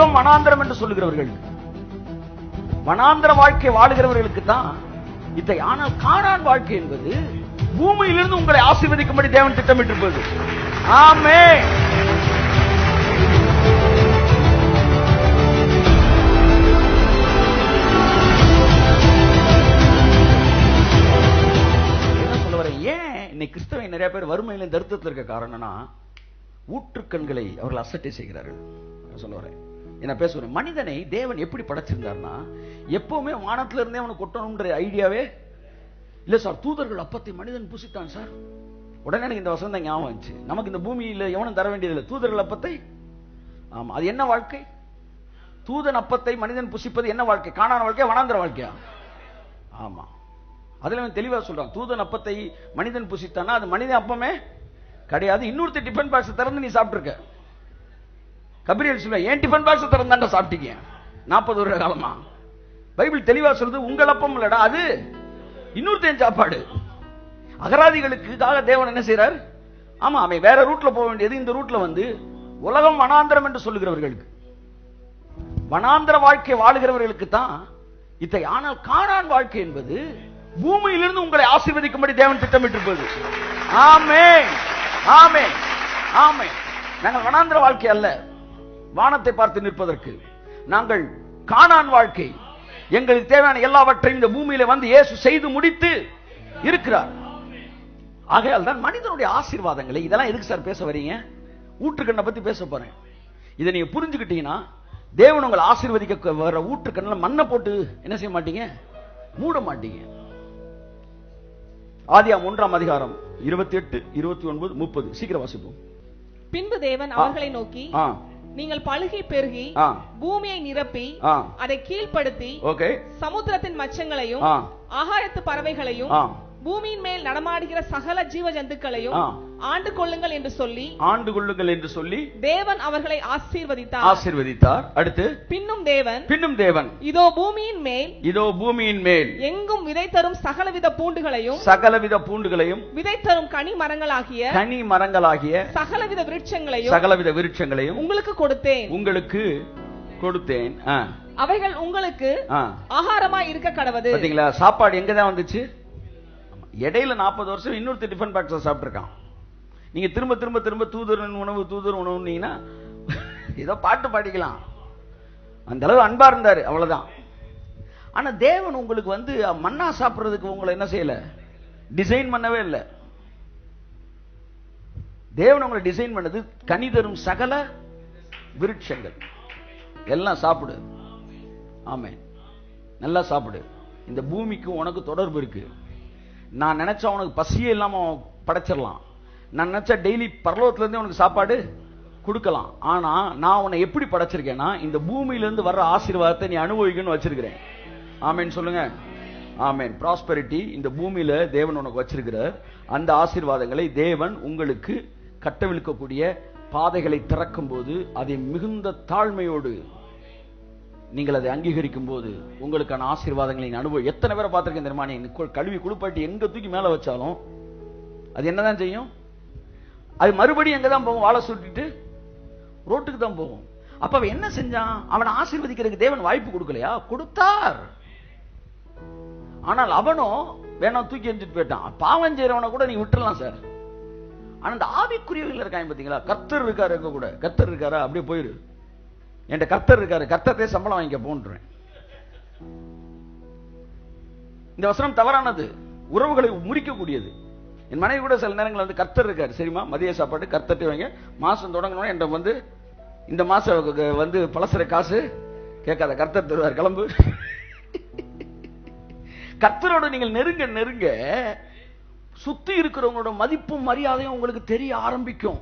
உலகம் வனாந்திரம் என்று சொல்லுகிறவர்கள், வனாந்திர வாழ்க்கை வாழுகிறவர்களுக்கு தான் இதை. ஆனால் கானான் வாழ்க்கை என்பது பூமியிலிருந்து உங்களை ஆசீர்வதிக்கும்படி தேவன் திட்டமிட்டிருப்பது. ஆமென். என்ன சொல்ல வரேன்? ஏன் இன்னைக்கு கிறிஸ்தவ நிறைய பேர் வறுமையில தரித்திரத்தில் இருக்க காரணம்னா ஊற்றுக்கண்களை அவர்கள் அசட்டை செய்கிறார்கள். சொல்ல வரேன் என்ன பேசுறேன்? மனிதனை தேவன் எப்படி படைச்சிருந்தார்னா, எப்பவுமே வானத்துல இருந்தே அவனுக்கு கொட்டணும்ன்ற ஐடியாவே இல்ல சார். தூதர்கள் அப்பத்தை மனிதன் புசித்தான் சார். உடனே எனக்கு இந்த வசனம் தான் ஞாபகம் வந்துச்சு. நமக்கு இந்த பூமியில எவனும் தர வேண்டியதில்லை, தூதர்கள் அப்பத்தை. ஆமா, அது என்ன வாழ்க்கை? தூதன் அப்பத்தை மனிதன் புசிப்பது என்ன வாழ்க்கை? கானான் வாழ்க்கையா வனாந்திர வாழ்க்கையா? ஆமா, அதுல தெளிவா சொல்றான். தூதன் அப்பத்தை மனிதன் புசித்தானா அது மனிதன் அப்பமே கிடையாது. இன்னொருத்த டிஃபன் பாக்ஸ் திறந்து நீ சாப்பிட்டுருக்க. கபிரியல் சொல்ல, ஏன் டிஃபன் பாக்ஸ் திறந்தாண்ட சாப்பிட்டீங்க 40 வருட காலமா? பைபிள் தெளிவா சொல்றது, உங்கள் அப்பம் இல்லடா, அது இன்னொருத்தன் சாப்பாடு. அகராதிகளுக்காக தேவன் என்ன செய்யறார்? ஆமா, அவன் வேற ரூட்ல போக வேண்டியது இந்த ரூட்ல வந்து உலகம் வனாந்திரம் என்று சொல்லுகிறவர்களுக்கு, வனாந்திர வாழ்க்கை வாழுகிறவர்களுக்கு தான் இதை. ஆனால் கானான் வாழ்க்கை என்பது பூமியிலிருந்து உங்களை ஆசீர்வதிக்கும்படி தேவன் திட்டமிட்டிருப்பது. ஆமென், ஆமென், ஆமென். நாங்கள் வனாந்திர வாழ்க்கை அல்ல, வானத்தை பார்த்து நிற்பதற்கு. நாங்கள் கானான் வாழ்க்கை. எங்களுக்கு தேவையான எல்லாவற்றையும் இந்த பூமியில வந்து இயேசு செய்து முடித்து இருக்கிறார். ஆகையால் தான் மனிதனுடைய ஆசீர்வாதங்களை, இதெல்லாம் எதுக்கு சார் பேச வரீங்க? ஊற்றுக்கண்ணை பத்தி பேச போறேன். இதை நீங்க புரிஞ்சுக்கிட்டீங்கன்னா தேவன் உங்களை ஆசீர்வதிக்க வர ஊற்றுக்கண்ணில் மண்ணை போட்டு என்ன செய்ய மாட்டீங்க? மூட மாட்டீங்க. ஆதியாம் 1ஆம் அதிகாரம் 28, 29, 30 சீக்கிரம் வாசிப்போம். பின்பு தேவன் அவர்களை நோக்கி, நீங்கள் பலுகி பெருகி பூமியை நிரப்பி அதை கீழ்ப்படுத்தி சமுத்திரத்தின் மச்சங்களையும் ஆகாயத்து பறவைகளையும் பூமியின் மேல் நடமாடுகிற சகல ஜீவ ஜந்துக்களையும் ஆண்டு கொள்ளுங்கள் என்று சொல்லி தேவன் அவர்களை ஆசீர்வதித்தார். அடுத்து பின்னும் தேவன் இதோ பூமியின் மேல் எங்கும் விதை தரும் சகலவித பூண்டுகளையும் விதை தரும் கனி மரங்களாகிய சகலவித விருட்சங்களையும் உங்களுக்கு கொடுத்தேன். அவைகள் உங்களுக்கு ஆகாரமாய் இருக்க கடவது. பாத்தீங்களா? சாப்பாடு எங்கதான் வந்துச்சு? இடையில 40 வருஷம் இன்னொரு டிஃபன் பாக்ஸ் சாப்பிட்டு இருக்கான். நீங்க திரும்ப திரும்ப திரும்ப தூதர் உணவுன்னீங்கன்னா ஏதோ பாட்டு பாடிக்கலாம். அந்த அளவு அன்பா இருந்தாரு, அவ்வளவுதான். ஆனா தேவன் உங்களுக்கு வந்து மன்னா சாப்பிடுறதுக்கு உங்களை என்ன செய்யல? டிசைன் பண்ணவே இல்லை. தேவன் உங்களை டிசைன் பண்ணது கனி தரும் சகல விருட்சங்கள் எல்லாம் சாப்பிடு. ஆமென், நல்லா சாப்பிடு. இந்த பூமிக்கு உனக்கு தொடர்பு இருக்கு. நான் நினைச்சா உனக்கு பசியே இல்லாம படைச்சிடலாம். நான் நினைச்சா டெய்லி பரலோகத்துல இருந்து உனக்கு சாப்பாடு கொடுக்கலாம். ஆனா நான் உன்னை எப்படி படைச்சிருக்கேன்னா, இந்த பூமியிலிருந்து வர்ற ஆசீர்வாதத்தை நீ அனுபவிக்கணும்னு வச்சிருக்கிறேன். ஆமென் சொல்லுங்க. ஆமென். ப்ராஸ்பெரிட்டி இந்த பூமியில தேவன் உனக்கு வச்சிருக்கிறார். அந்த ஆசீர்வாதங்களை தேவன் உங்களுக்கு கட்டவிழ்க்கக்கூடிய பாதைகளை திறக்கும் போது அதை மிகுந்த தாழ்மையோடு நீங்கள் அதை அங்கீகரிக்கும் போது உங்களுக்கான ஆசீர்வாதங்களை அனுபவம். எத்தனை பேரை பார்த்திருக்கேன் தெரியுமா? நீ கழுவி குளிப்பாட்டி எங்க தூக்கி மேல வச்சாலும் அது என்னதான் செய்யும்? அது மறுபடியும் எங்க தான் போகும்? வாழை சுட்டிட்டு ரோட்டுக்கு தான் போகும். அப்ப அவன் என்ன செஞ்சான்? அவனை ஆசீர்வதிக்கிறதுக்கு தேவன் வாய்ப்பு கொடுக்கலையா? கொடுத்தார். ஆனால் அவனும் வேணாம் தூக்கி எரிஞ்சிட்டு போயிட்டான். பாவம் செய்யறவனை கூட நீ விட்டுறலாம் சார். ஆனா இந்த ஆவிக்குரியவர்கள் இருக்காங்க பாத்தீங்களா? கர்த்தர் இருக்காரு, எங்க கூட கர்த்தர் இருக்காரா? அப்படியே போயிரு. என்கிட்ட கர்த்தர் இருக்காரு, கர்த்தரே சம்பளம் வாங்கிக்க போன்றேன். இந்த வசனம் தவறானது, உறவுகளை முறிக்கக்கூடியது. என் மனைவி கூட சில நேரங்கள் வந்து கர்த்தர் இருக்காரு, சரிமா மதிய சாப்பாடு கர்த்தர் வைங்க, மாசம் தொடங்கணும் என்ற வந்து இந்த மாசம் வந்து பலசர காசு கேட்காத, கர்த்தர் தருவார், கிளம்பு. கர்த்தரோட நீங்கள் நெருங்க நெருங்க சுத்தி இருக்கிறவங்களோட மதிப்பும் மரியாதையும் உங்களுக்கு தெரிய ஆரம்பிக்கும்.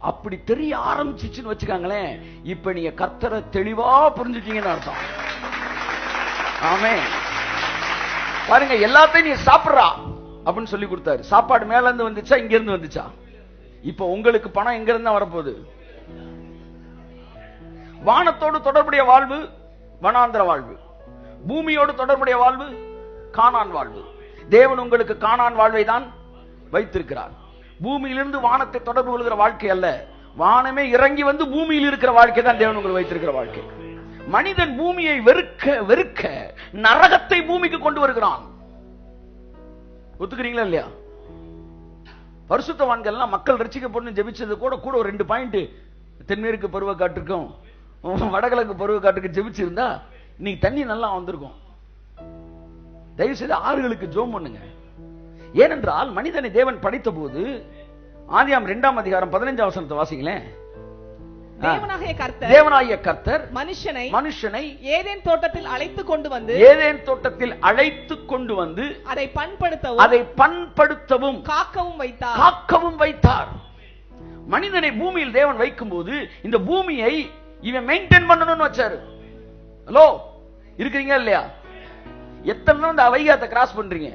அப்படி தெரிய ஆரம்பிச்சிச்சுன்னு வச்சுக்காங்களேன், இப்ப நீங்க கர்த்தரை தெளிவா புரிஞ்சுட்டீங்கன்னு அர்த்தம். ஆமென். பாருங்க, எல்லாத்தையும் நீ சாப்பிடுறா அப்படின்னு சொல்லி கொடுத்தாரு. சாப்பாடு மேல இருந்து வந்துச்சா இங்க இருந்து வந்துச்சா? இப்ப உங்களுக்கு பணம் எங்க இருந்து வரப்போகுது? வானத்தோடு தொடர்புடைய வாழ்வு வனாந்திர வாழ்வு, பூமியோடு தொடர்புடைய வாழ்வு கானான் வாழ்வு. தேவன் உங்களுக்கு கானான் வாழ்வை தான் வைத்திருக்கிறார். பூமியிலிருந்து வானத்தை தொடர்பு கொள்கிற வாழ்க்கை அல்ல, வானமே இறங்கி வந்து பூமியில் இருக்கிற வாழ்க்கை தான் தேவன் உங்களுக்கு வைத்திருக்கிற வாழ்க்கை. மனிதன் பூமியை வெறுக்க வெறுக்க நரகத்தை பூமிக்கு கொண்டு வருகிறான். ஒத்துக்கிறீங்களா இல்லையா? பரிசுத்தவான்கள் மக்கள் ரட்சிக்கப்படணும் ஜெபிச்சது கூட ஒரு 2 பாயிண்ட் தென்மேற்கு பருவக்காற்றுக்கும் வடகிழக்கு பருவக்காற்றுக்கு ஜெபிச்சிருந்தா இன்னைக்கு தண்ணி நல்லா வந்திருக்கும். தயவு செய்து ஆறுகளுக்கு ஜெபம் பண்ணுங்க. ஏனென்றால் மனிதனை தேவன் படைத்த போது ஆதியாம் 2ஆம் அதிகாரம் 15ஆம் வசனத்தை வாசிங்களேன். தேவனாகிய கர்த்தர் மனுஷனை ஏதேன் தோட்டத்தில் அழைத்து கொண்டு வந்து அதை பண்படுத்தவும் காக்கவும் வைத்தார். மனிதனை பூமியில் தேவன் வைக்கும் போது இந்த பூமியை இவன் மெயின்டைன் பண்ணணும்னு வச்சாரு. ஹலோ, இருக்கிறீங்க இல்லையா? எத்தனை இந்த வைகாத்தை கிராஸ் பண்றீங்க?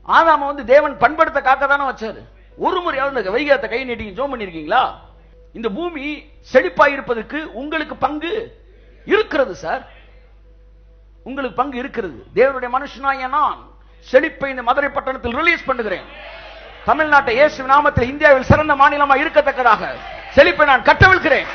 ஆதாம தேவன் பண்படுத்த காக்க தானே வச்சாரு. ஒரு முறையாவது வைகாத்தை கை நீட்டிங்க ஜோம் பண்ணிருக்கீங்களா? இந்த பூமி செழிப்பாயிருப்பதற்கு உங்களுக்கு பங்கு இருக்கிறது சார். உங்களுக்கு பங்கு இருக்கிறது. தேவனுடைய மனுஷனாய நான் செழிப்பை இந்த மதுரை பட்டணத்தில் ரிலீஸ் பண்ணுகிறேன். தமிழ்நாட்டை இயேசு நாமத்தில் இந்தியாவில் சிறந்த மாநிலமாக இருக்கத்தக்கதாக செழிப்பை நான் கட்டவிழ்கிறேன்.